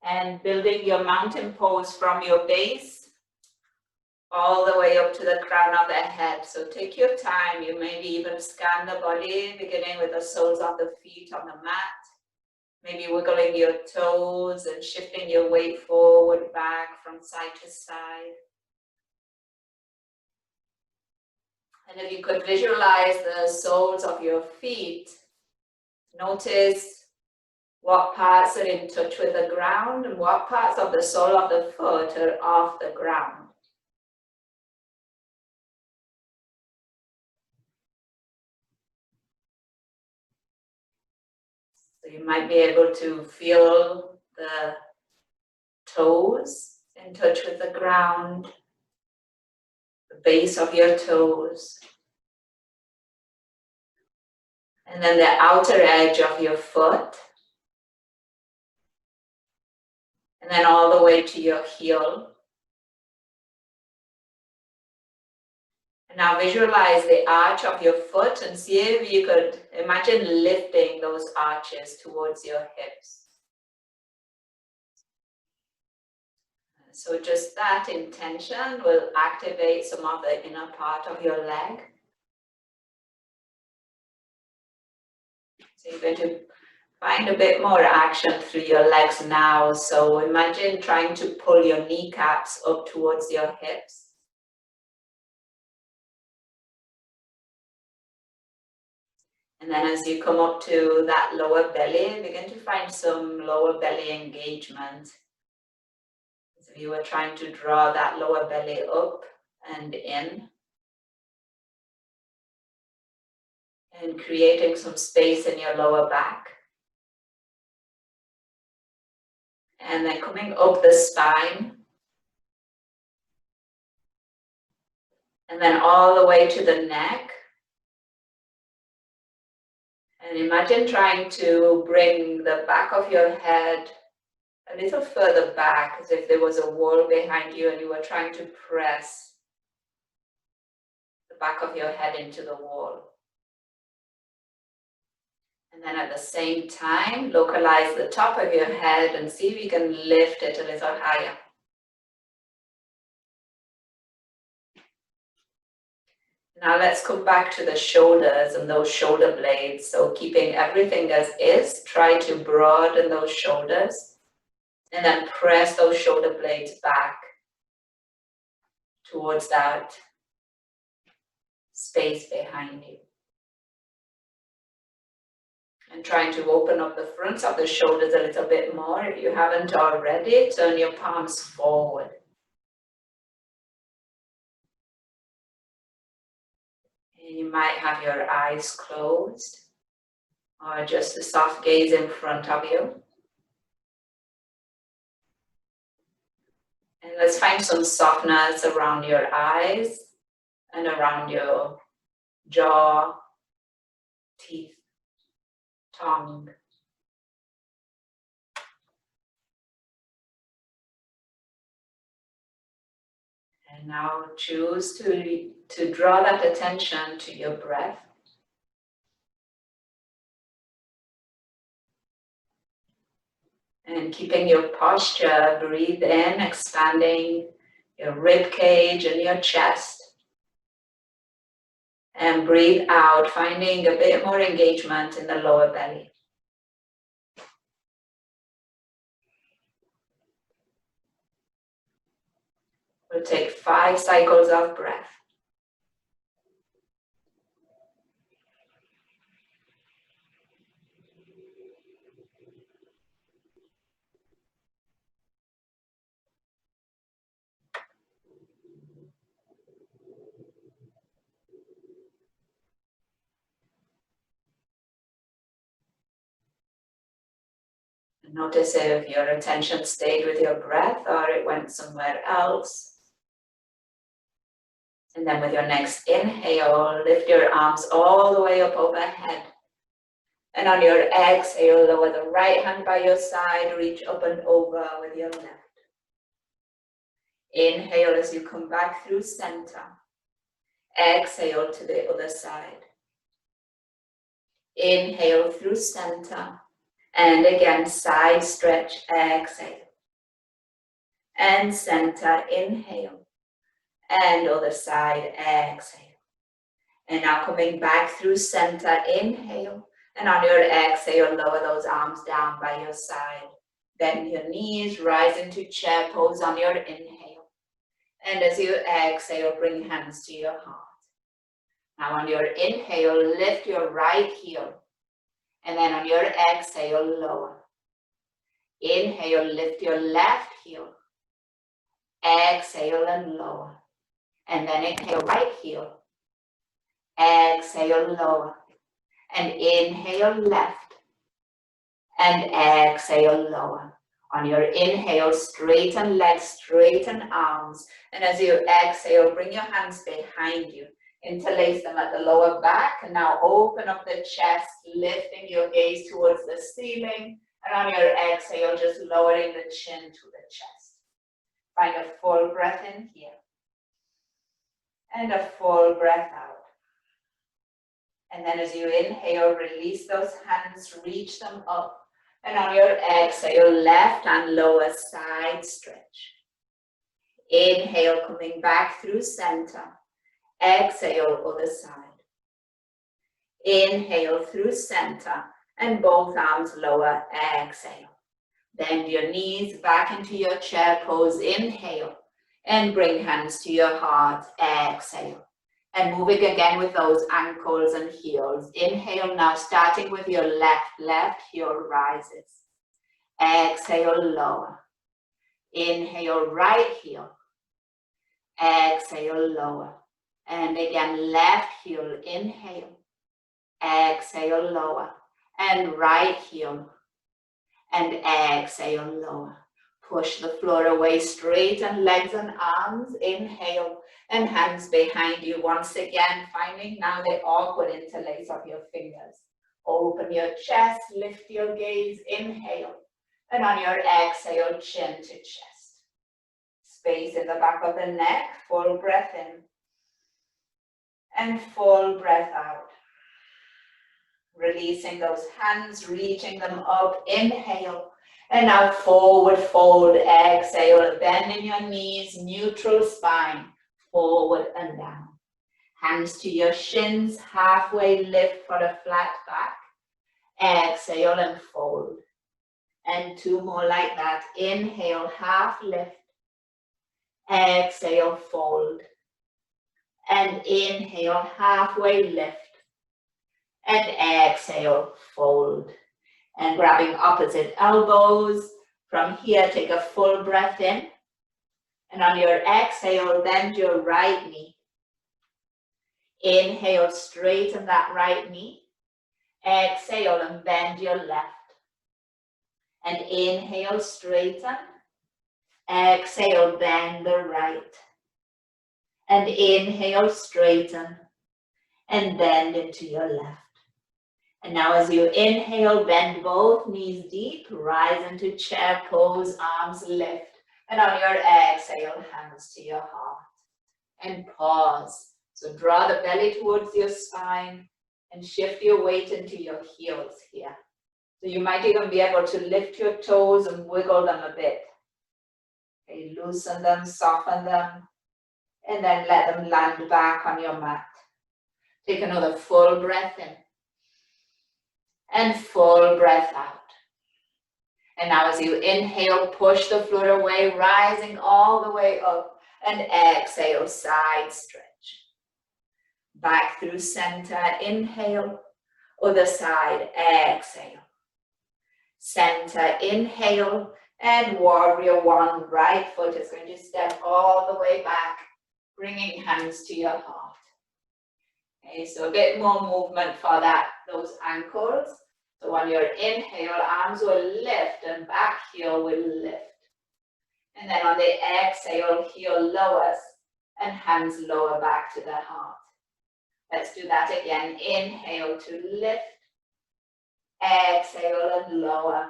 And building your mountain pose from your base all the way up to the crown of the head. So take your time. You maybe even scan the body, beginning with the soles of the feet on the mat. Maybe wiggling your toes and shifting your weight forward, back, from side to side. And if you could visualize the soles of your feet, notice what parts are in touch with the ground and what parts of the sole of the foot are off the ground. So you might be able to feel the toes in touch with the ground, the base of your toes, and then the outer edge of your foot, and then all the way to your heel. And now visualize the arch of your foot and see if you could imagine lifting those arches towards your hips. So just that intention will activate some of the inner part of your leg. So you're going to find a bit more action through your legs now. So imagine trying to pull your kneecaps up towards your hips. And then as you come up to that lower belly, begin to find some lower belly engagement. So you were trying to draw that lower belly up and in. And creating some space in your lower back. And then coming up the spine. And then all the way to the neck. And imagine trying to bring the back of your head a little further back, as if there was a wall behind you and you were trying to press the back of your head into the wall. And then at the same time, localize the top of your head and see if you can lift it a little higher. Now let's come back to the shoulders and those shoulder blades. So keeping everything as is, try to broaden those shoulders and then press those shoulder blades back towards that space behind you. And trying to open up the fronts of the shoulders a little bit more. If you haven't already, turn your palms forward. And you might have your eyes closed or just a soft gaze in front of you. And let's find some softness around your eyes and around your jaw, teeth, tongue. And now choose to draw that attention to your breath. And keeping your posture, breathe in, expanding your rib cage and your chest. And breathe out, finding a bit more engagement in the lower belly. We'll take 5 cycles of breath. Notice if your attention stayed with your breath or it went somewhere else. And then with your next inhale, lift your arms all the way up overhead. And on your exhale, lower the right hand by your side, reach up and over with your left. Inhale as you come back through center. Exhale to the other side. Inhale through center. And again, side stretch, exhale. and center, inhale, and other side, exhale. And now coming back through center, inhale, and on your exhale, lower those arms down by your side. Bend your knees, rise into chair pose on your inhale. And as you exhale, bring hands to your heart. Now on your inhale, lift your right heel. And then on your exhale, lower. Inhale, lift your left heel. Exhale and lower. And then inhale, right heel. Exhale, lower. And inhale, left. And exhale, lower. On your inhale, straighten legs, straighten arms. And as you exhale, bring your hands behind you. Interlace them at the lower back. And now open up the chest, lifting your gaze towards the ceiling. And on your exhale, just lowering the chin to the chest. Find a full breath in here. And a full breath out. And then as you inhale, release those hands, reach them up. And on your exhale, left and lower side stretch. Inhale, coming back through center. Exhale, other side. Inhale through center and both arms lower, exhale. Bend your knees back into your chair pose, inhale. And bring hands to your heart, exhale. And moving again with those ankles and heels. Inhale now, starting with your left heel rises. Exhale, lower. Inhale, right heel. Exhale, lower. And again, left heel, inhale. Exhale, lower. And right heel. And exhale, lower. Push the floor away, straighten legs and arms, inhale. And hands behind you once again, finding now the awkward interlace of your fingers. Open your chest, lift your gaze, inhale. And on your exhale, chin to chest. Space in the back of the neck, full breath in. And full breath out. Releasing those hands, reaching them up, inhale. And now forward fold, exhale, bending your knees, neutral spine. Forward and down. Hands to your shins, halfway lift for a flat back. Exhale and fold. And two more like that. Inhale, half lift. Exhale, fold. And inhale, halfway lift. And exhale, fold. And grabbing opposite elbows. From here, take a full breath in. And on your exhale, bend your right knee. Inhale, straighten that right knee. Exhale and bend your left. And inhale, straighten. Exhale, bend the right. And inhale, straighten. And bend into your left. And now as you inhale, bend both knees deep. Rise into chair pose, arms lift. And on your exhale, hands to your heart. And pause. So draw the belly towards your spine and shift your weight into your heels here. So you might even be able to lift your toes and wiggle them a bit. Okay, loosen them, soften them, and then let them land back on your mat. Take another full breath in. And full breath out. And now as you inhale, push the floor away, rising all the way up. And exhale, side stretch. Back through center, inhale. Other side, exhale. Center, inhale. And warrior one, right foot is going to step all the way back, bringing hands to your heart. Okay, so a bit more movement for that, those ankles. So on your inhale, arms will lift and back heel will lift. And then on the exhale, heel lowers and hands lower back to the heart. Let's do that again. Inhale to lift. Exhale and lower.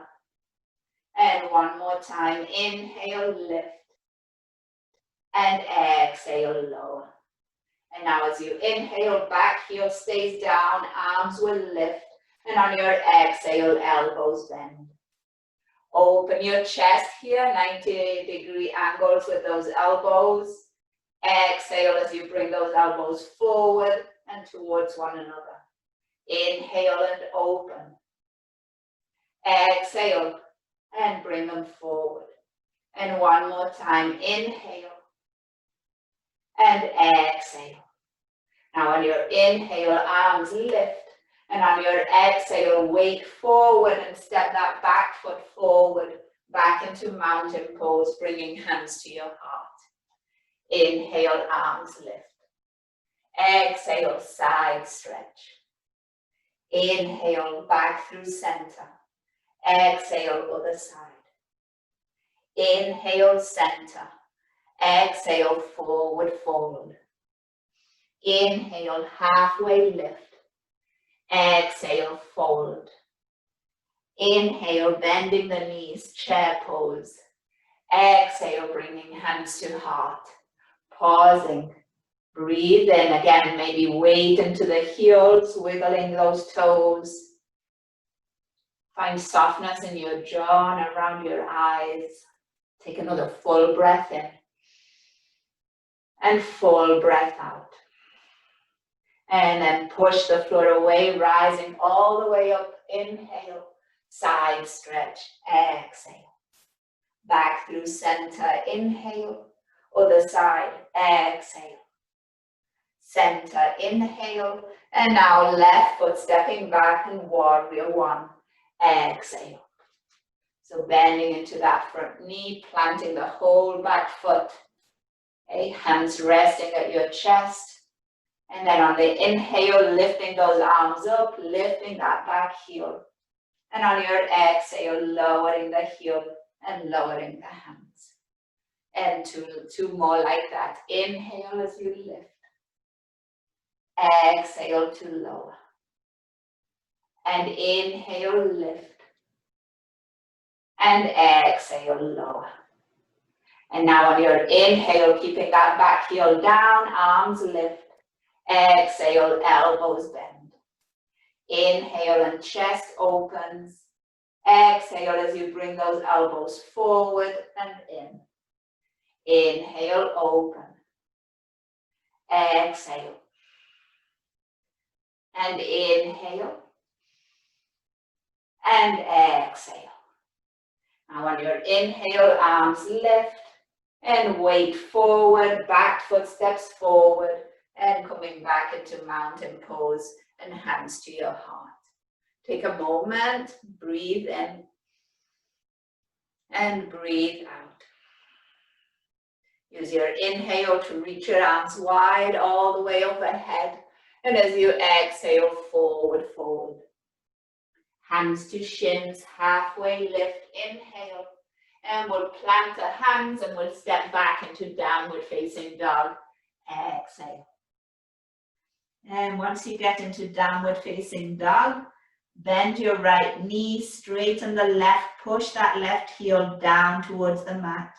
And one more time. Inhale, lift. And exhale, lower. And now as you inhale, back heel stays down, arms will lift. And on your exhale, elbows bend. Open your chest here, 90-degree angles with those elbows. Exhale as you bring those elbows forward and towards one another. Inhale and open. Exhale and bring them forward. And one more time, inhale and exhale. Now on your inhale, arms lift. And on your exhale, weight forward and step that back foot forward, back into mountain pose, bringing hands to your heart. Inhale, arms lift. Exhale, side stretch. Inhale, back through center. Exhale, other side. Inhale, center. Exhale, forward fold. Inhale, halfway lift. Exhale, fold. Inhale, bending the knees, chair pose. Exhale, bringing hands to heart. Pausing. Breathe in again, maybe weight into the heels, wiggling those toes. Find softness in your jaw and around your eyes. Take another full breath in and full breath out. And then push the floor away, rising all the way up. Inhale, side stretch, exhale. Back through center, inhale, other side, exhale. Center, inhale, and now left foot stepping back in warrior one, exhale. So bending into that front knee, planting the whole back foot. Okay, hands resting at your chest. And then on the inhale, lifting those arms up, lifting that back heel. And on your exhale, lowering the heel and lowering the hands. And two more like that. Inhale as you lift. Exhale to lower. And inhale, lift. And exhale, lower. And now on your inhale, keeping that back heel down, arms lift. Exhale, elbows bend. Inhale and chest opens. Exhale as you bring those elbows forward and in. Inhale, open. Exhale. And inhale. And exhale. Now on your inhale, arms lift and weight forward, back foot steps forward and coming back into mountain pose and hands to your heart. Take a moment, breathe in and breathe out. Use your inhale to reach your arms wide all the way overhead. And as you exhale, forward fold. Hands to shins, halfway lift, inhale. And we'll plant the hands and we'll step back into downward facing dog. Exhale. And once you get into downward facing dog, bend your right knee, straighten the left, push that left heel down towards the mat.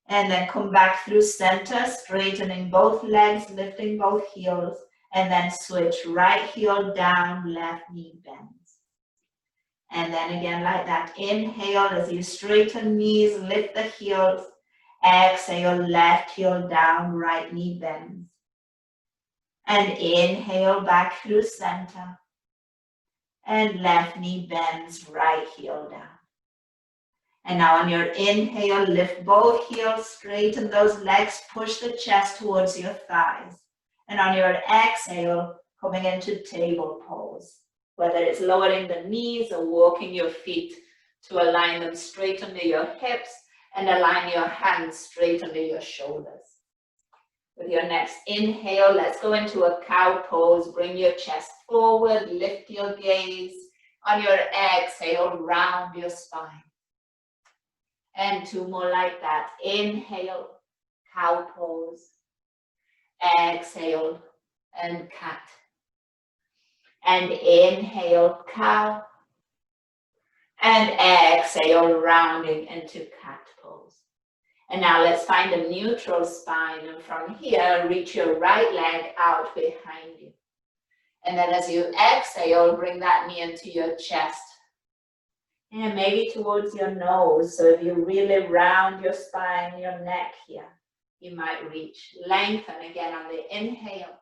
And then come back through center, straightening both legs, lifting both heels, and then switch right heel down, left knee bends. And then again like that, inhale as you straighten knees, lift the heels, exhale, left heel down, right knee bends. And inhale back through center, and left knee bends, right heel down. And now on your inhale, lift both heels, straighten those legs, push the chest towards your thighs. And on your exhale, coming into table pose. Whether it's lowering the knees or walking your feet to align them straight under your hips and align your hands straight under your shoulders. With your next inhale, let's go into a cow pose. Bring your chest forward, lift your gaze. On your exhale, round your spine. And two more like that. Inhale, cow pose. Exhale, and cat. And inhale, cow. And exhale, rounding into cat pose. And now let's find a neutral spine. And from here, reach your right leg out behind you. And then as you exhale, bring that knee into your chest. And maybe towards your nose. So if you really round your spine, your neck here, you might reach. Lengthen again on the inhale.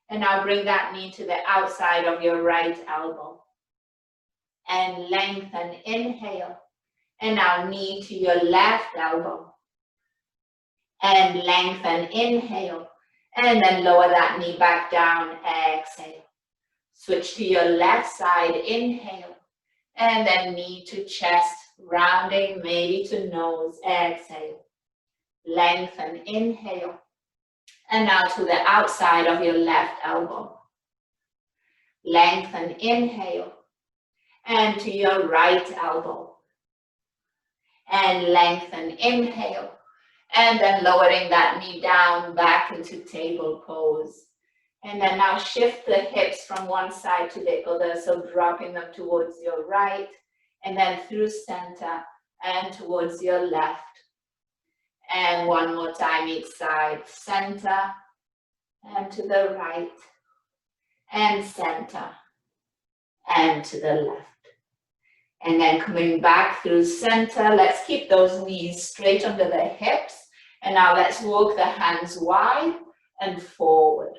And now bring that knee to the outside of your right elbow. And lengthen, inhale. And now knee to your left elbow. And lengthen, inhale. And then lower that knee back down, exhale. Switch to your left side, inhale. And then knee to chest, rounding maybe to nose, exhale. Lengthen, inhale. And now to the outside of your left elbow. Lengthen, inhale. And to your right elbow. And lengthen, inhale. And then lowering that knee down back into table pose. And then now shift the hips from one side to the other, so dropping them towards your right, and then through center and towards your left. And one more time each side, center and to the right, and center and to the left. And then coming back through center, let's keep those knees straight under the hips. And now let's walk the hands wide and forward.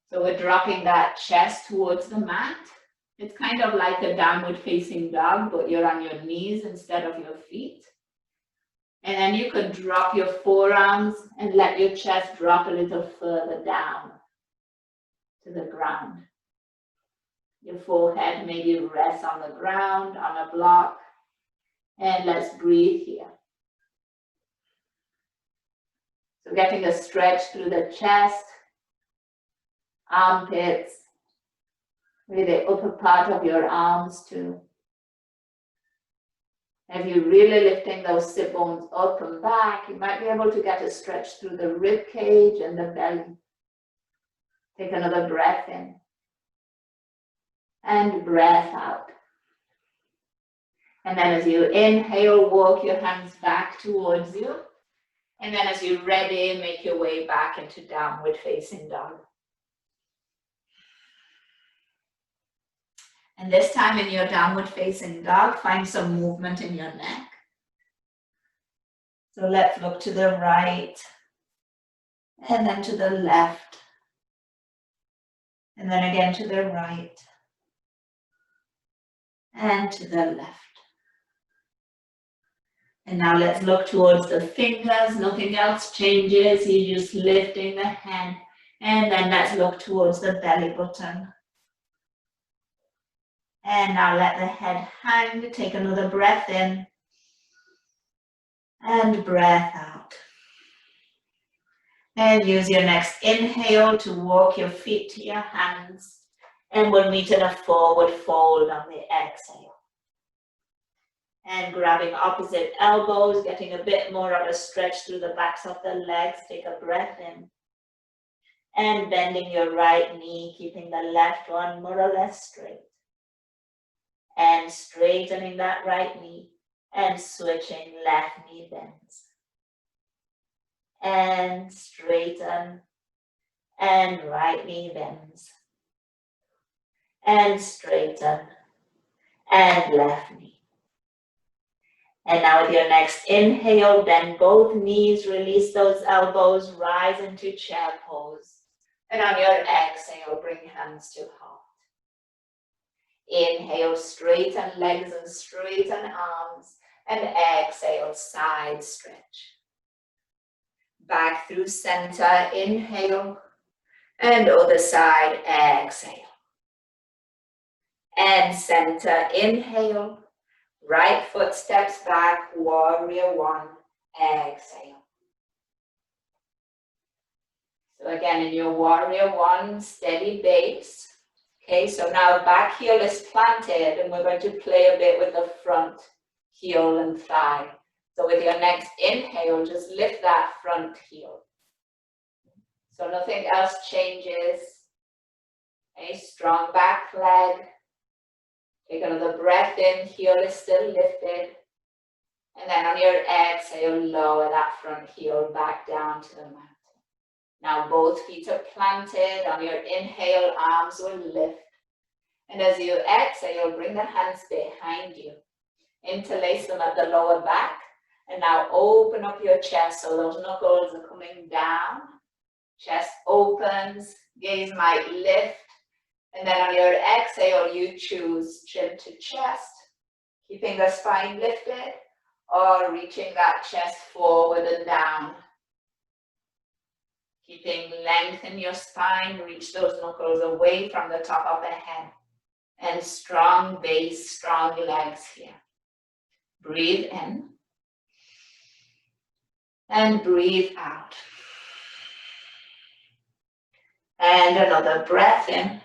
So we're dropping that chest towards the mat. It's kind of like a downward facing dog, but you're on your knees instead of your feet. And then you could drop your forearms and let your chest drop a little further down to the ground. Your forehead maybe rests on the ground, on a block. And let's breathe here. So getting a stretch through the chest, armpits, with the upper part of your arms too. If you're really lifting those sit bones up and back, you might be able to get a stretch through the rib cage and the belly. Take another breath in. And breath out. And then as you inhale, walk your hands back towards you. And then as you're ready, make your way back into downward facing dog. And this time in your downward facing dog, find some movement in your neck. So let's look to the right and then to the left. And then again to the right and to the left. And now let's look towards the fingers. Nothing else changes. You're just lifting the hand. And then let's look towards the belly button. And now let the head hang. Take another breath in. And breath out. And use your next inhale to walk your feet to your hands. And we'll meet in a forward fold on the exhale. And grabbing opposite elbows, getting a bit more of a stretch through the backs of the legs. Take a breath in. And bending your right knee, keeping the left one more or less straight. And straightening that right knee. And switching, left knee bends. And straighten. And right knee bends. And straighten. And left knee. And now with your next inhale, bend both knees, release those elbows, rise into chair pose. And on your exhale, bring hands to heart. Inhale, straighten legs and straighten arms. And exhale, side stretch. Back through center, inhale. And other side, exhale. And center, inhale. Right foot steps back, warrior one, exhale. So again, in your warrior one, steady base. Okay, so now back heel is planted and we're going to play a bit with the front heel and thigh. So with your next inhale, just lift that front heel. So nothing else changes. A strong back leg. Take another breath in, heel is still lifted. And then on your exhale, lower that front heel back down to the mat. Now both feet are planted. On your inhale, arms will lift. And as you exhale, bring the hands behind you. Interlace them at the lower back. And now open up your chest so those knuckles are coming down. Chest opens, gaze might lift. And then on your exhale, you choose chin to chest, keeping the spine lifted, or reaching that chest forward and down. Keeping length in your spine, reach those knuckles away from the top of the head. And strong base, strong legs here. Breathe in. And breathe out. And another breath in.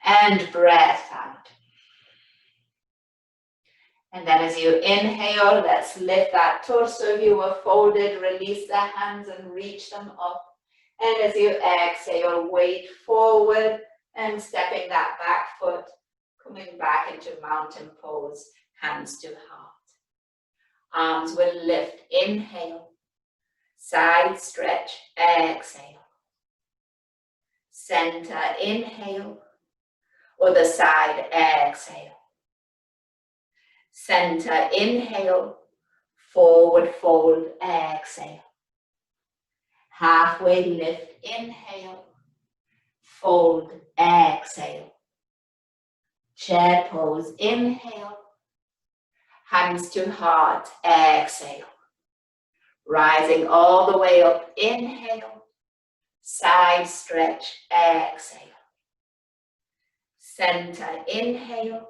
And breath out. And then as you inhale, let's lift that torso. If you were folded, release the hands and reach them up. And as you exhale, weight forward and stepping that back foot, coming back into mountain pose, hands to heart. Arms will lift, inhale, side stretch, exhale. Center, inhale, other side, exhale. Center, inhale, forward fold, exhale. Halfway lift, inhale, fold, exhale. Chair pose, inhale, hands to heart, exhale. Rising all the way up, inhale, side stretch, exhale. Center, inhale,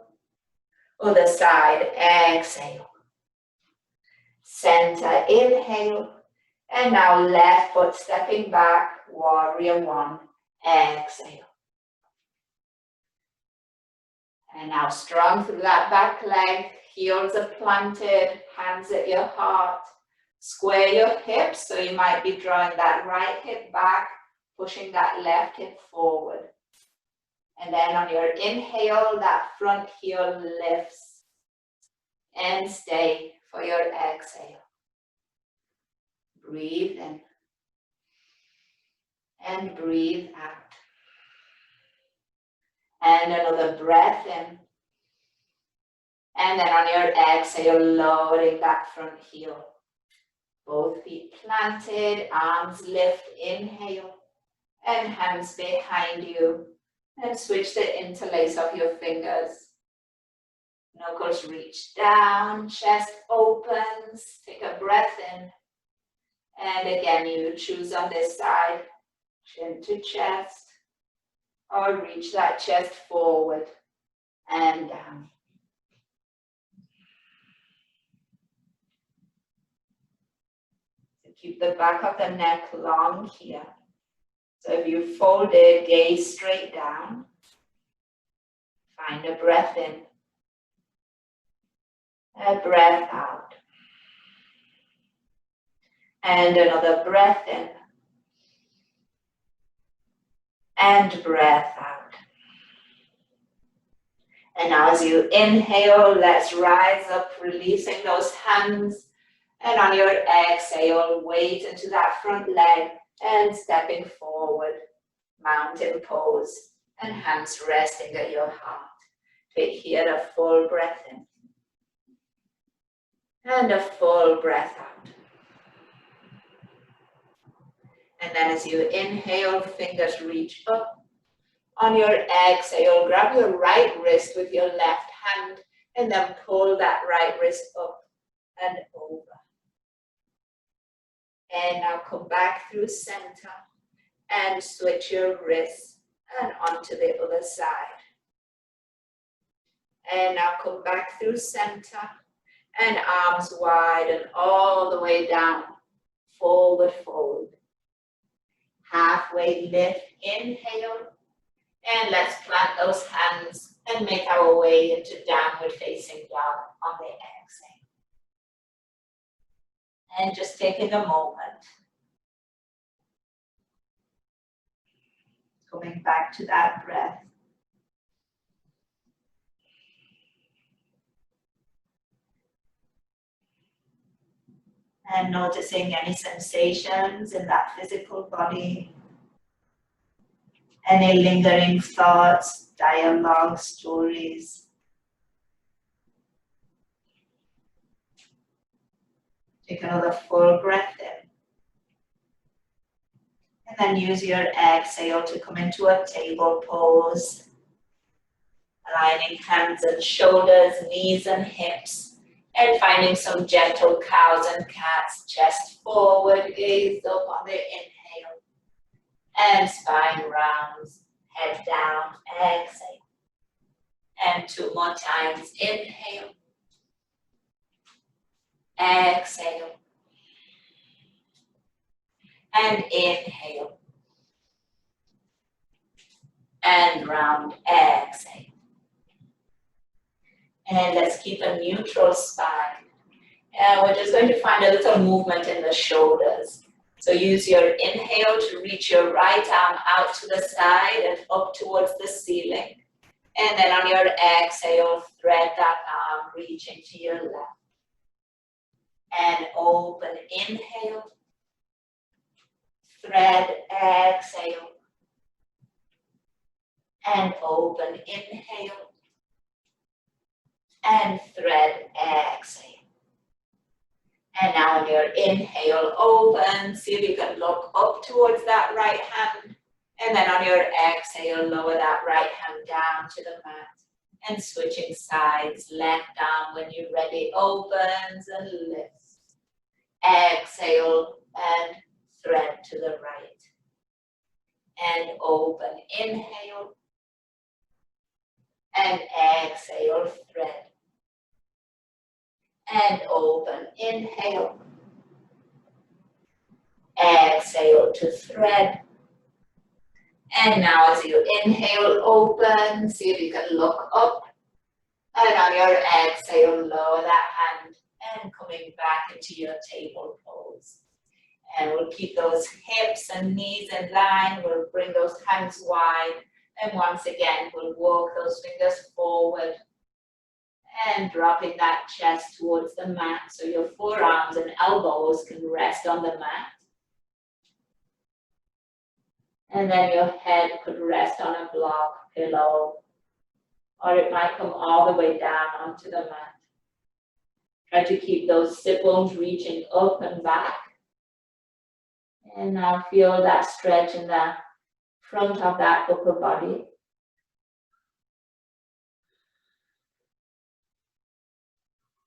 other side, exhale. Center, inhale, and now left foot stepping back, warrior one, exhale. And now strong through that back leg, heels are planted, hands at your heart. Square your hips, so you might be drawing that right hip back, pushing that left hip forward. And then on your inhale, that front heel lifts. And stay for your exhale. Breathe in. And breathe out. And another breath in. And then on your exhale, lowering that front heel. Both feet planted, arms lift, inhale. And hands behind you. And switch the interlace of your fingers. Knuckles reach down, chest opens. Take a breath in. And again, you choose on this side, chin to chest. Or reach that chest forward and down. So keep the back of the neck long here. So if you fold it, gaze straight down. Find a breath in. A breath out. And another breath in. And breath out. And now as you inhale, let's rise up, releasing those hands. And on your exhale, weight into that front leg and stepping forward, mountain pose, and hands resting at your heart. Take here a full breath in. And a full breath out. And then as you inhale, fingers reach up. On your exhale, grab your right wrist with your left hand and then pull that right wrist up and over. And now come back through center and switch your wrists and onto the other side. And now come back through center and arms wide and all the way down, forward fold. Halfway lift, inhale, and let's plant those hands and make our way into downward facing dog on the exhale. And just taking a moment. Coming back to that breath. And noticing any sensations in that physical body. Any lingering thoughts, dialogue, stories. Take another full breath in. And then use your exhale to come into a table pose. Aligning hands and shoulders, knees and hips. And finding some gentle cows and cats. Chest forward, gaze up on the inhale. And spine rounds, head down, exhale. And 2 more times, inhale. Exhale. And inhale. And round, exhale. And let's keep a neutral spine. And we're just going to find a little movement in the shoulders. So use your inhale to reach your right arm out to the side and up towards the ceiling. And then on your exhale, thread that arm, reaching to your left. And open, inhale. Thread, exhale. And open, inhale. And thread, exhale. And now on your inhale, open. See if you can look up towards that right hand. And then on your exhale, lower that right hand down to the mat. And switching sides, left arm when you're ready, opens and lifts. Exhale and thread to the right. And open, inhale. And exhale, thread. And open, inhale. Exhale to thread. And now as you inhale, open, see if you can look up. And on your exhale, lower that hand and coming back into your table pose. And we'll keep those hips and knees in line. We'll bring those hands wide. And once again, we'll walk those fingers forward. And dropping that chest towards the mat so your forearms and elbows can rest on the mat. And then your head could rest on a block, pillow, or it might come all the way down onto the mat. Try to keep those sit bones reaching up and back. And now feel that stretch in the front of that upper body.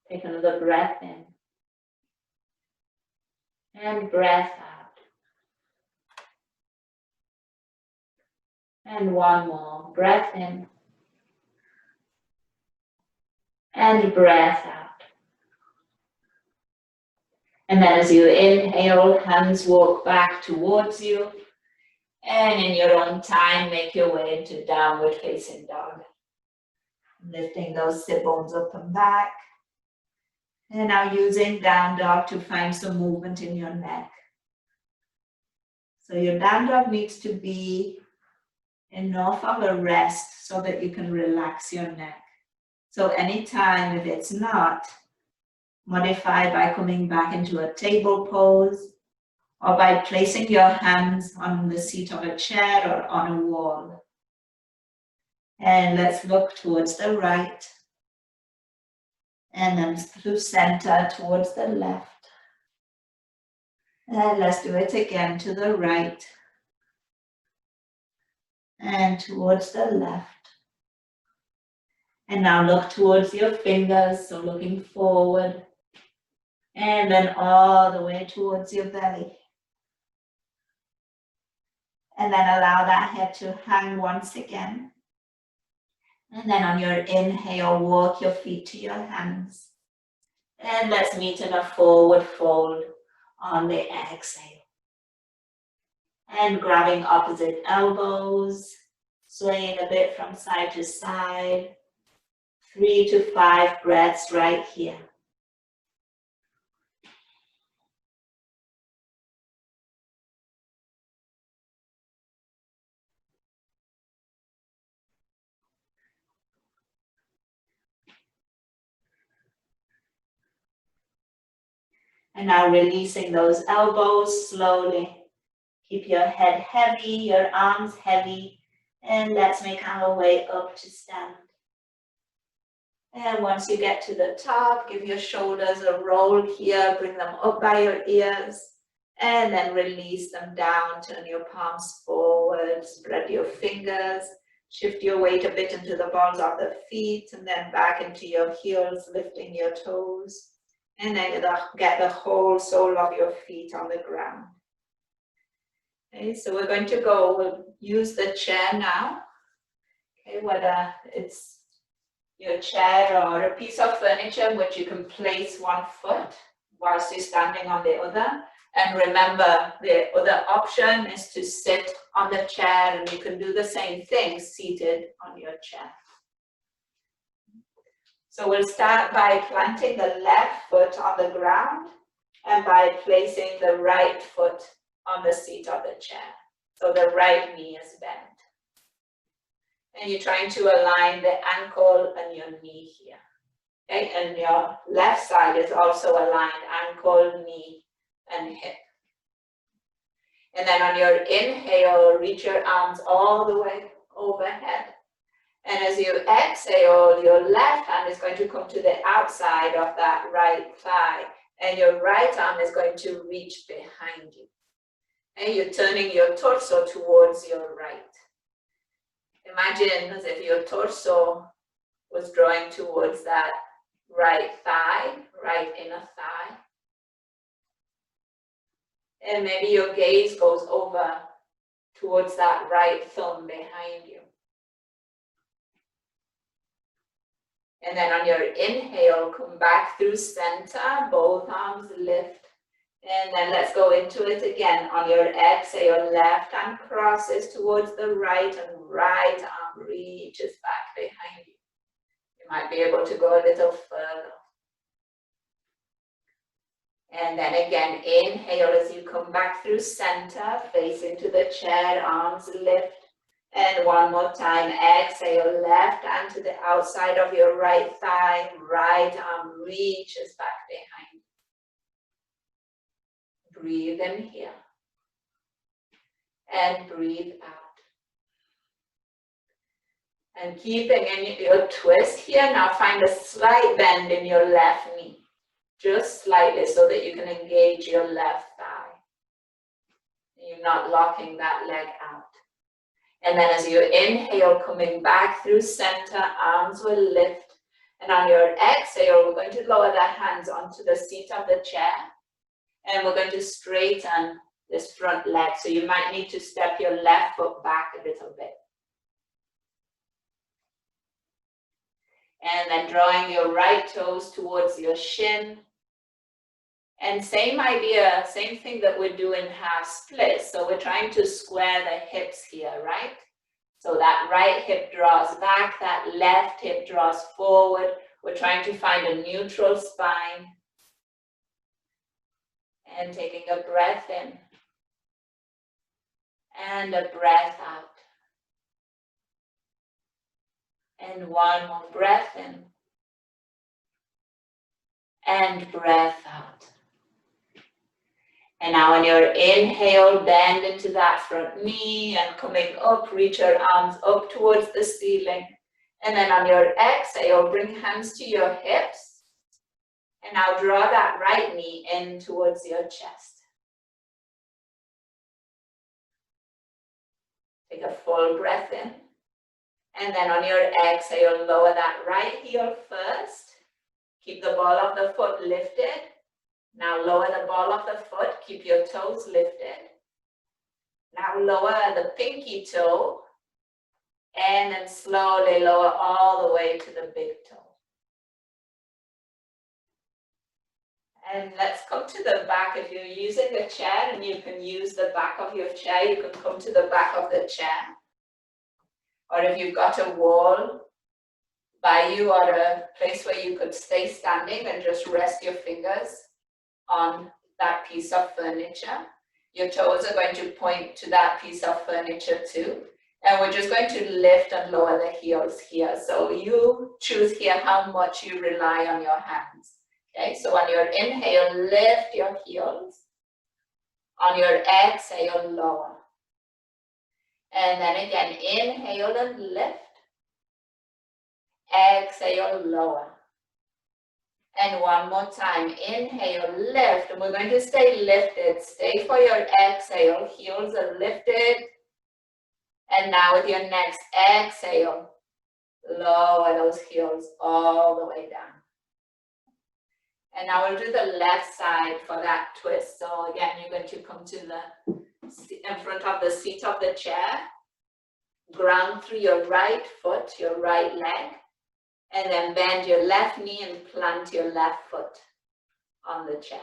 Take another breath in. And breath out. And one more. Breath in. And breath out. And then as you inhale, hands walk back towards you. And in your own time, make your way into downward facing dog. Lifting those sit bones up and back. And now using down dog to find some movement in your neck. So your down dog needs to be enough of a rest so that you can relax your neck. So anytime if it's not, modify by coming back into a table pose or by placing your hands on the seat of a chair or on a wall. And let's look towards the right. And then through center towards the left. And let's do it again to the right. And towards the left. And now look towards your fingers, so looking forward. And then all the way towards your belly. And then allow that head to hang once again. And then on your inhale, walk your feet to your hands. And let's meet in a forward fold on the exhale. And grabbing opposite elbows, swaying a bit from side to side. 3 to 5 breaths right here. And now releasing those elbows slowly. Keep your head heavy, your arms heavy, And let's make our way up to stand. And once you get to the top, give your shoulders a roll here, bring them up by your ears, and then release them down. Turn your palms forward, spread your fingers, shift your weight a bit into the balls of the feet, and then back into your heels, lifting your toes. And then get the whole sole of your feet on the ground. Okay, so we're going to we'll use the chair now. Okay, whether it's your chair or a piece of furniture in which you can place one foot whilst you're standing on the other. And remember, the other option is to sit on the chair, and you can do the same thing seated on your chair. So we'll start by planting the left foot on the ground and by placing the right foot on the seat of the chair. So the right knee is bent. And you're trying to align the ankle and your knee here. Okay, and your left side is also aligned, ankle, knee, and hip. And then on your inhale, reach your arms all the way overhead. And as you exhale, your left hand is going to come to the outside of that right thigh, and your right arm is going to reach behind you. And you're turning your torso towards your right. Imagine as if your torso was drawing towards that right thigh, right inner thigh. And maybe your gaze goes over towards that right thumb behind you. And then on your inhale, come back through center, both arms lift. And then let's go into it again. On your exhale, left hand crosses towards the right, and right arm reaches back behind you. You might be able to go a little further. And then again, inhale as you come back through center, face into the chair, arms lift. And one more time, exhale, left hand to the outside of your right thigh, right arm reaches back behind you. Breathe in here and breathe out. And keeping in your twist here, now find a slight bend in your left knee, just slightly, so that you can engage your left thigh. You're not locking that leg out. And then as you inhale, coming back through center, arms will lift. And on your exhale, we're going to lower the hands onto the seat of the chair. And we're going to straighten this front leg. So you might need to step your left foot back a little bit. And then drawing your right toes towards your shin. And same idea, same thing that we're doing half split. So we're trying to square the hips here, right? So that right hip draws back, that left hip draws forward. We're trying to find a neutral spine. And taking a breath in. And a breath out. And one more breath in. And breath out. And now on your inhale, bend into that front knee, and coming up, reach your arms up towards the ceiling. And then on your exhale, bring hands to your hips. And now draw that right knee in towards your chest. Take a full breath in. And then on your exhale, lower that right heel first. Keep the ball of the foot lifted. Now lower the ball of the foot, keep your toes lifted. Now lower the pinky toe, and then slowly lower all the way to the big toe. And let's come to the back. If you're using a chair and you can use the back of your chair, you can come to the back of the chair. Or if you've got a wall by you or a place where you could stay standing and just rest your fingers on that piece of furniture. Your toes are going to point to that piece of furniture too. And we're just going to lift and lower the heels here. So you choose here how much you rely on your hands. Okay, so on your inhale, lift your heels. On your exhale, lower. And then again, inhale and lift. Exhale, lower. And one more time, inhale, lift. And we're going to stay lifted. Stay for your exhale. Heels are lifted. And now with your next exhale, lower those heels all the way down. And now we'll do the left side for that twist. So again, you're going to come to in front of the seat of the chair. Ground through your right foot, your right leg. And then bend your left knee and plant your left foot on the chair.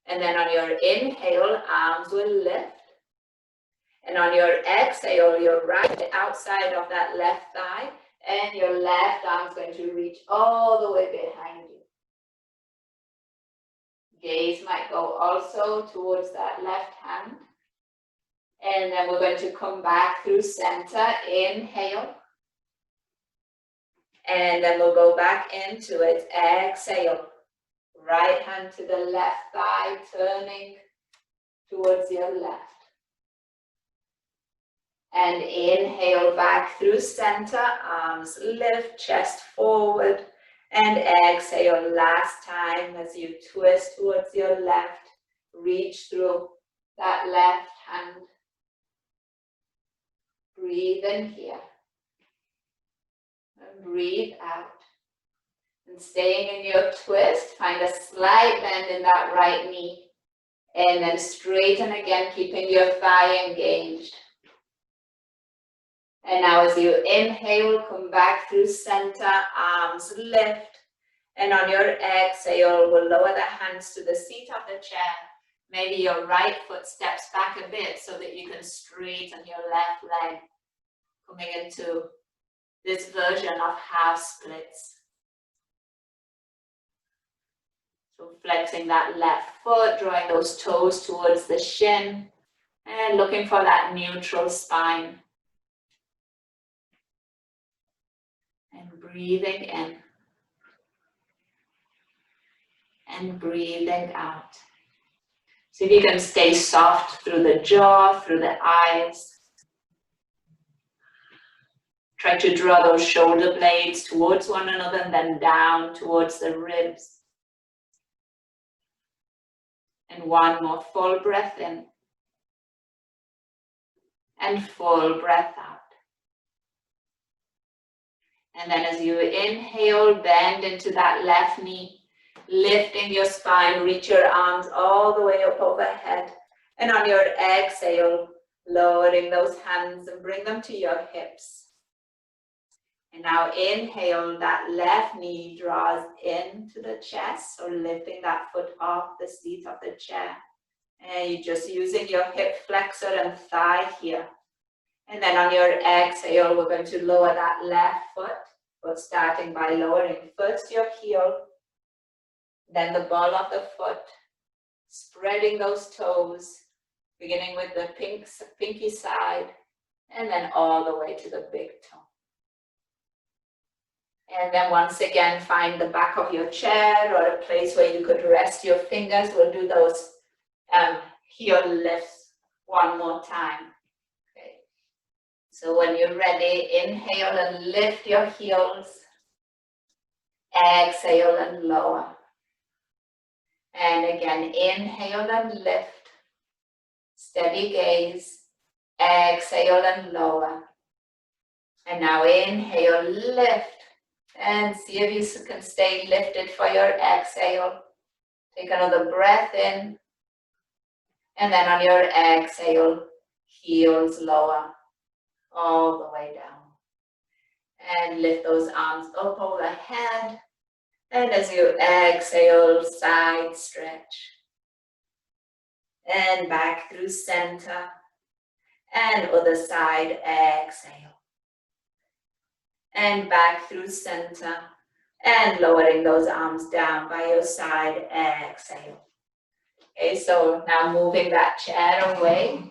And then on your inhale, arms will lift. And on your exhale, your right outside of that left thigh and your left arm is going to reach all the way behind you. Gaze might go also towards that left hand. And then we're going to come back through center, inhale. And then we'll go back into it, exhale. Right hand to the left thigh, turning towards your left. And inhale back through center, arms lift, chest forward. And exhale last time as you twist towards your left. Reach through that left hand. Breathe in here. And breathe out. And staying in your twist, find a slight bend in that right knee. And then straighten again, keeping your thigh engaged. And now as you inhale, come back through center, arms lift. And on your exhale, we'll lower the hands to the seat of the chair. Maybe your right foot steps back a bit so that you can straighten your left leg. Coming into this version of half splits. So flexing that left foot, drawing those toes towards the shin, and looking for that neutral spine. And breathing in. And breathing out. See if you can stay soft through the jaw, through the eyes. Try to draw those shoulder blades towards one another and then down towards the ribs. And one more full breath in. And full breath out. And then as you inhale, bend into that left knee. Lifting your spine, reach your arms all the way up overhead. And on your exhale, lowering those hands and bring them to your hips. And now inhale, that left knee draws into the chest, so lifting that foot off the seat of the chair. And you're just using your hip flexor and thigh here. And then on your exhale, we're going to lower that left foot, but starting by lowering first your heel, then the ball of the foot, spreading those toes, beginning with the pinky side, and then all the way to the big toe. And then once again, find the back of your chair or a place where you could rest your fingers. We'll do those heel lifts one more time. Okay. So when you're ready, inhale and lift your heels. Exhale and lower. And again, inhale and lift. Steady gaze. Exhale and lower. And now inhale, lift. And see if you can stay lifted for your exhale. Take another breath in. And then on your exhale, heels lower all the way down. And lift those arms up overhead. And as you exhale, side stretch. And back through center. And other side, exhale. And back through center, and lowering those arms down by your side, exhale. Okay, so now moving that chair away,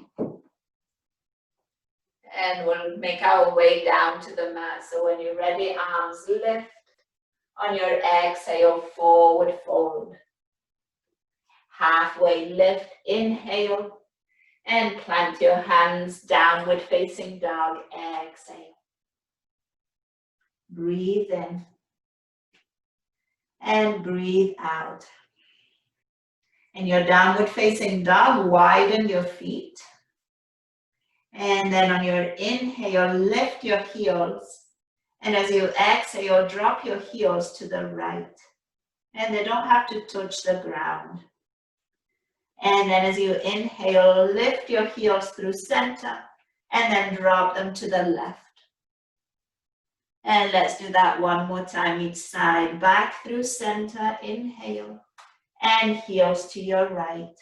and we'll make our way down to the mat. So when you're ready, arms lift. On your exhale, forward fold. Halfway lift, inhale, And plant your hands, downward facing dog, exhale. Breathe in. And breathe out. In your downward facing dog, widen your feet. And then on your inhale, lift your heels. And as you exhale, drop your heels to the right. And they don't have to touch the ground. And then as you inhale, lift your heels through center. And then drop them to the left. And let's do that one more time each side. Back through center, inhale. And heels to your right.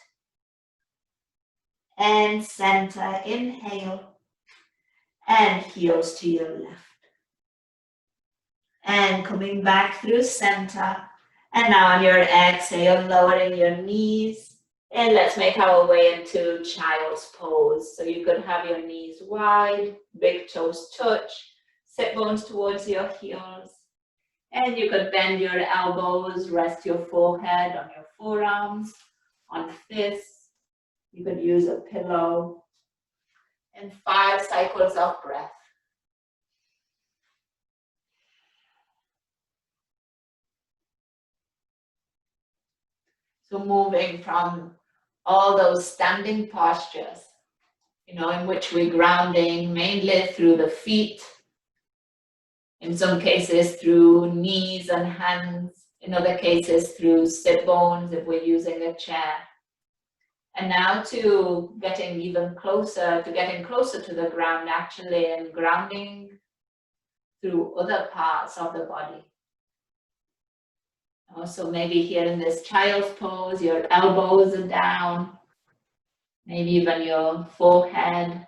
And center, inhale. And heels to your left. And coming back through center. And now on your exhale, lowering your knees. And let's make our way into child's pose. So you could have your knees wide, big toes touch, sit bones towards your heels. And you could bend your elbows, rest your forehead on your forearms, on fists. You could use a pillow. And 5 cycles of breath. So moving from all those standing postures, in which we're grounding mainly through the feet, in some cases through knees and hands, in other cases through sit bones if we're using a chair. And now to getting closer to the ground actually, and grounding through other parts of the body. Also maybe here in this child's pose, your elbows are down, maybe even your forehead,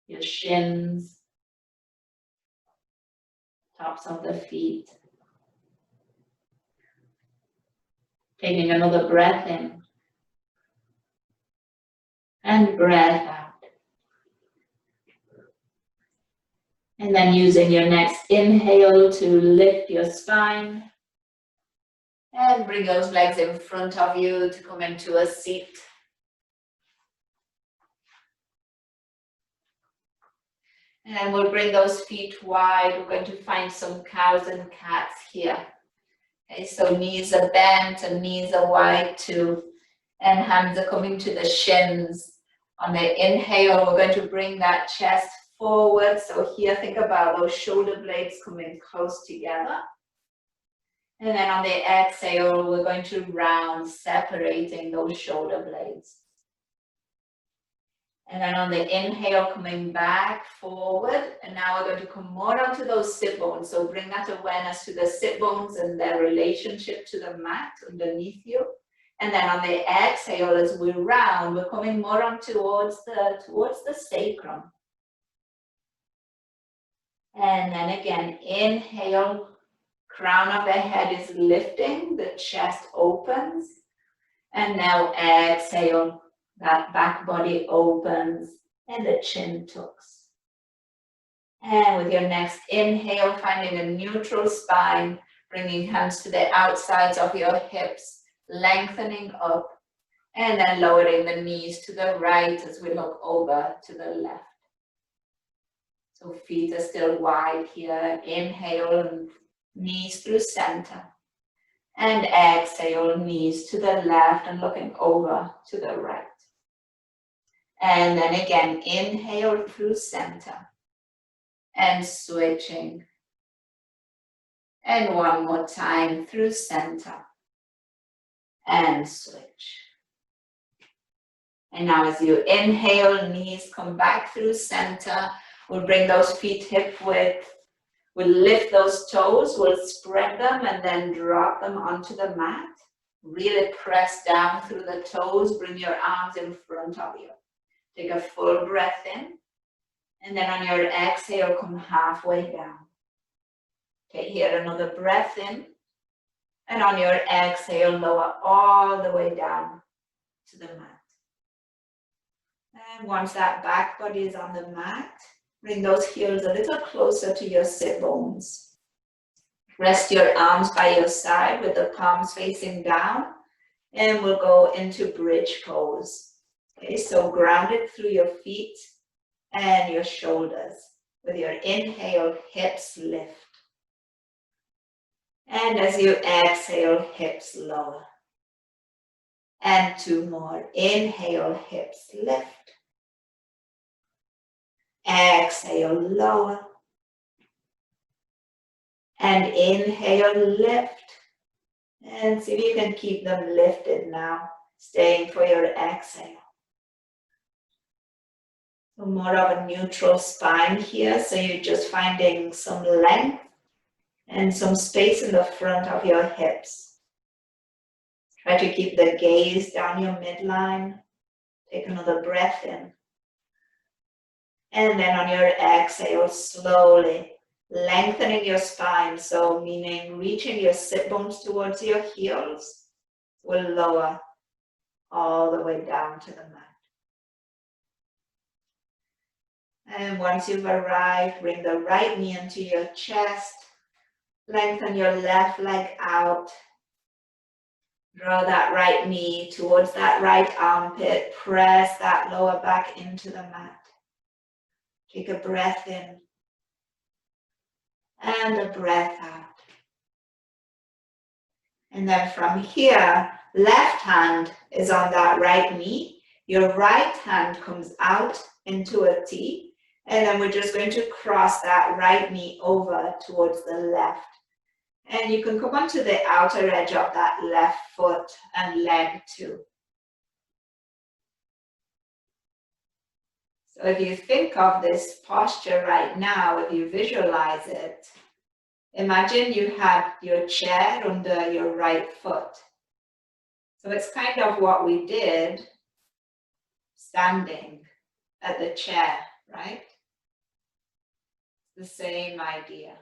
your shins, tops of the feet. Taking another breath in and breath out. And then using your next inhale to lift your spine. And bring those legs in front of you to come into a seat. And we'll bring those feet wide. We're going to find some cows and cats here. Okay, so knees are bent and knees are wide too. And hands are coming to the shins. On the inhale, we're going to bring that chest forward. So here, think about those shoulder blades coming close together. And then on the exhale, we're going to round, separating those shoulder blades. And then on the inhale, coming back forward. And now we're going to come more onto those sit bones. So bring that awareness to the sit bones and their relationship to the mat underneath you. And then on the exhale, as we round, we're coming more on towards the sacrum. And then again, inhale. Crown of the head is lifting, the chest opens. And now exhale, that back body opens and the chin tucks. And with your next inhale, finding a neutral spine, bringing hands to the outsides of your hips, lengthening up, and then lowering the knees to the right as we look over to the left. So feet are still wide here. Inhale and knees through center. And exhale, knees to the left and looking over to the right. And then again, inhale through center. And switching. And one more time through center. And switch. And now as you inhale, knees come back through center. We'll bring those feet hip width. We'll lift those toes, we'll spread them and then drop them onto the mat. Really press down through the toes, bring your arms in front of you. Take a full breath in. And then on your exhale, come halfway down. Okay, here another breath in. And on your exhale, lower all the way down to the mat. And once that back body is on the mat, bring those heels a little closer to your sit bones. Rest your arms by your side with the palms facing down. And we'll go into bridge pose. Okay, so grounded through your feet and your shoulders. With your inhale, hips lift. And as you exhale, hips lower. And 2 more. Inhale, hips lift. Exhale, lower. And inhale, lift. And see if you can keep them lifted now, staying for your exhale. So more of a neutral spine here, so you're just finding some length and some space in the front of your hips. Try to keep the gaze down your midline. Take another breath in. And then on your exhale, slowly lengthening your spine, so meaning reaching your sit bones towards your heels, will lower all the way down to the mat. And once you've arrived, bring the right knee into your chest, lengthen your left leg out, draw that right knee towards that right armpit, press that lower back into the mat. Take a breath in and a breath out. And then from here, left hand is on that right knee. Your right hand comes out into a T. And then we're just going to cross that right knee over towards the left. And you can come onto the outer edge of that left foot and leg too. So if you think of this posture right now, if you visualize it, imagine you had your chair under your right foot. So it's kind of what we did standing at the chair, right? The same idea.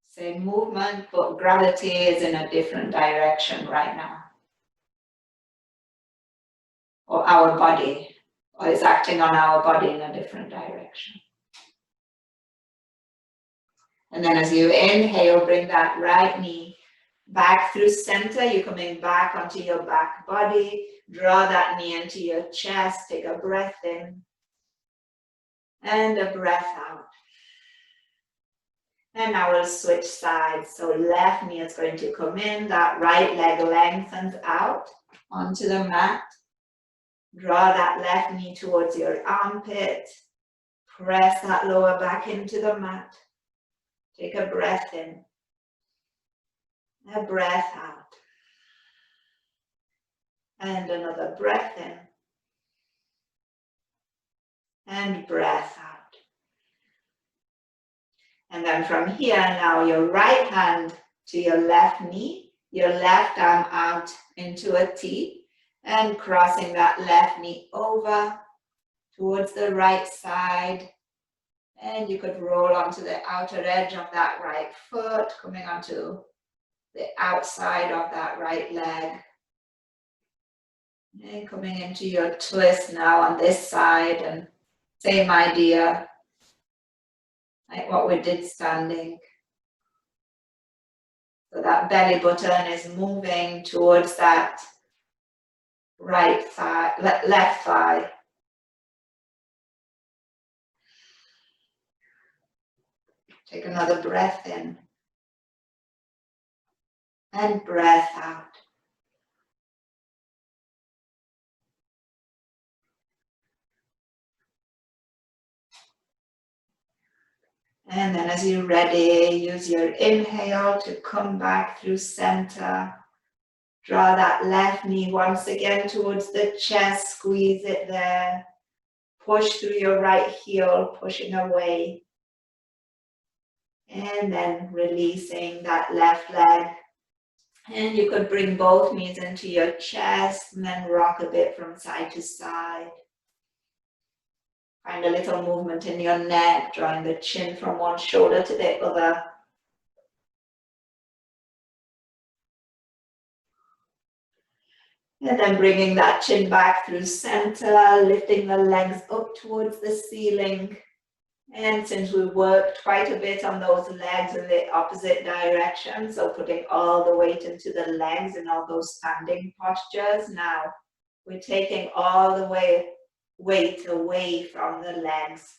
Same movement, but gravity is in a different direction right now. Or our body, or is acting on our body in a different direction. And then as you inhale, bring that right knee back through center. You're coming back onto your back body. Draw that knee into your chest. Take a breath in and a breath out. And now we'll switch sides. So left knee is going to come in. That right leg lengthens out onto the mat. Draw that left knee towards your armpit. Press that lower back into the mat. Take a breath in, a breath out, and another breath in, and breath out. And then from here, now your right hand to your left knee, your left arm out into a T, and crossing that left knee over towards the right side. And you could roll onto the outer edge of that right foot, coming onto the outside of that right leg. And coming into your twist now on this side, and same idea, like what we did standing. So that belly button is moving towards that right thigh, left thigh. Take another breath in and breath out. And then as you're ready, use your inhale to come back through center. Draw that left knee once again towards the chest, squeeze it there. Push through your right heel, pushing away. And then releasing that left leg. And you could bring both knees into your chest and then rock a bit from side to side. Find a little movement in your neck, drawing the chin from one shoulder to the other. And then bringing that chin back through center, lifting the legs up towards the ceiling. And since we worked quite a bit on those legs in the opposite direction, so putting all the weight into the legs in all those standing postures, now we're taking all the weight away from the legs.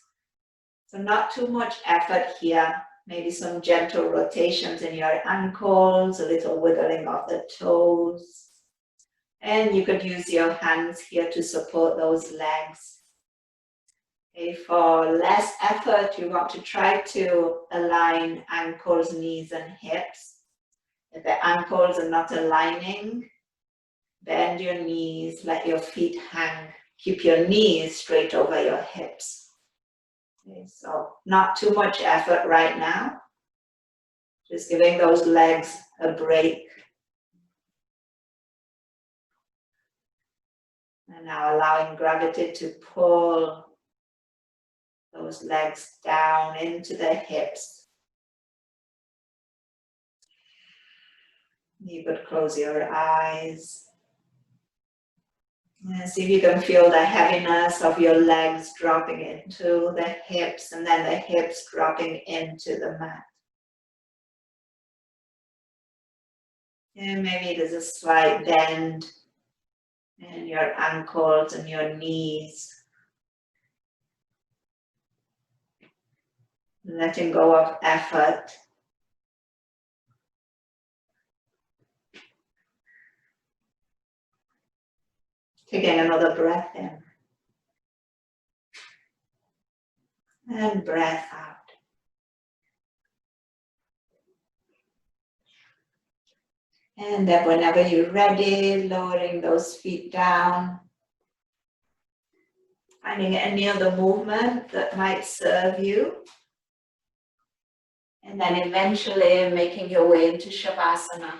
So not too much effort here. Maybe some gentle rotations in your ankles, a little wiggling of the toes. And you could use your hands here to support those legs. Okay, for less effort, you want to try to align ankles, knees, and hips. If the ankles are not aligning, bend your knees, let your feet hang. Keep your knees straight over your hips. Okay, so not too much effort right now. Just giving those legs a break. And now allowing gravity to pull those legs down into the hips. You could close your eyes. And see if you can feel the heaviness of your legs dropping into the hips and then the hips dropping into the mat. And maybe there's a slight bend in your ankles and your knees. Letting go of effort. Taking another breath in. And breath out. And then whenever you're ready, lowering those feet down. Finding any other movement that might serve you. And then eventually making your way into Shavasana.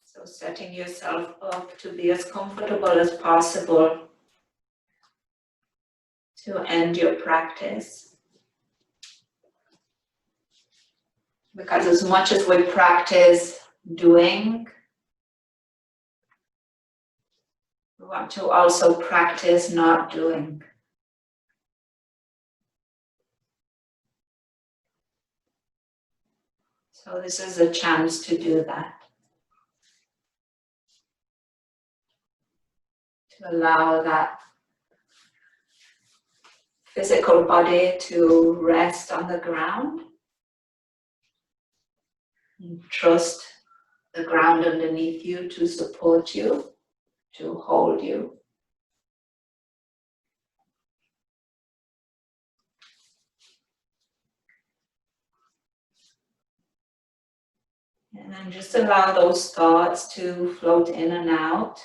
So setting yourself up to be as comfortable as possible to end your practice. Because as much as we practice doing, we want to also practice not doing. So this is a chance to do that. To allow that physical body to rest on the ground. And trust the ground underneath you to support you, to hold you. And then just allow those thoughts to float in and out.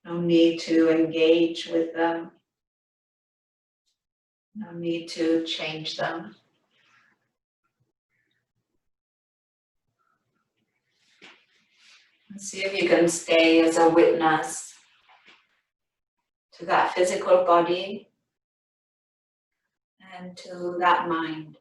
No need to engage with them. No need to change them. And see if you can stay as a witness to that physical body and to that mind.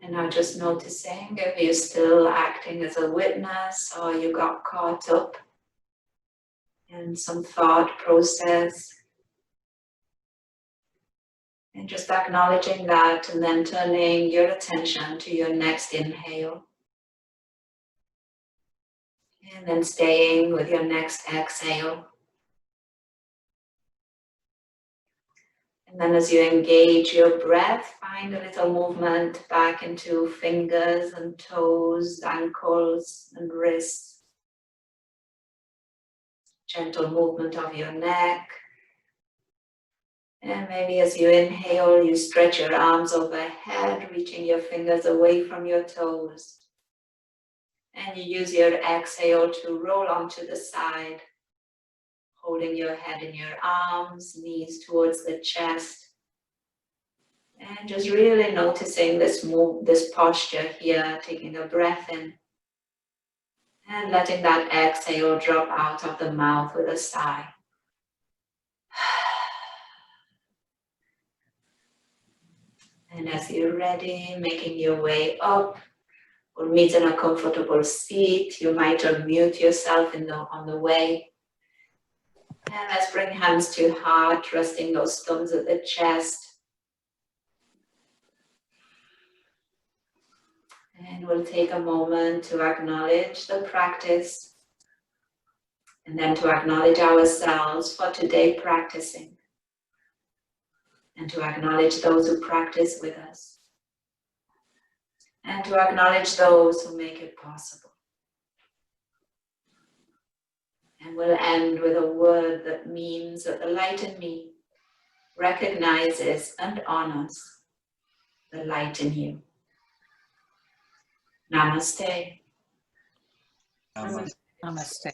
And now just noticing if you're still acting as a witness or you got caught up and some thought process. And just acknowledging that, and then turning your attention to your next inhale. And then staying with your next exhale. And then as you engage your breath, find a little movement back into fingers and toes, ankles and wrists. Gentle movement of your neck. And maybe as you inhale, you stretch your arms overhead, reaching your fingers away from your toes. And you use your exhale to roll onto the side, holding your head in your arms, knees towards the chest. And just really noticing this posture here, taking a breath in. And letting that exhale drop out of the mouth with a sigh. And as you're ready, making your way up, or meet in a comfortable seat. You might unmute yourself on the way. And let's bring hands to heart, resting those thumbs at the chest. And we'll take a moment to acknowledge the practice, and then to acknowledge ourselves for today practicing, and to acknowledge those who practice with us, and to acknowledge those who make it possible. And we'll end with a word that means that the light in me recognizes and honors the light in you. Namaste. Namaste.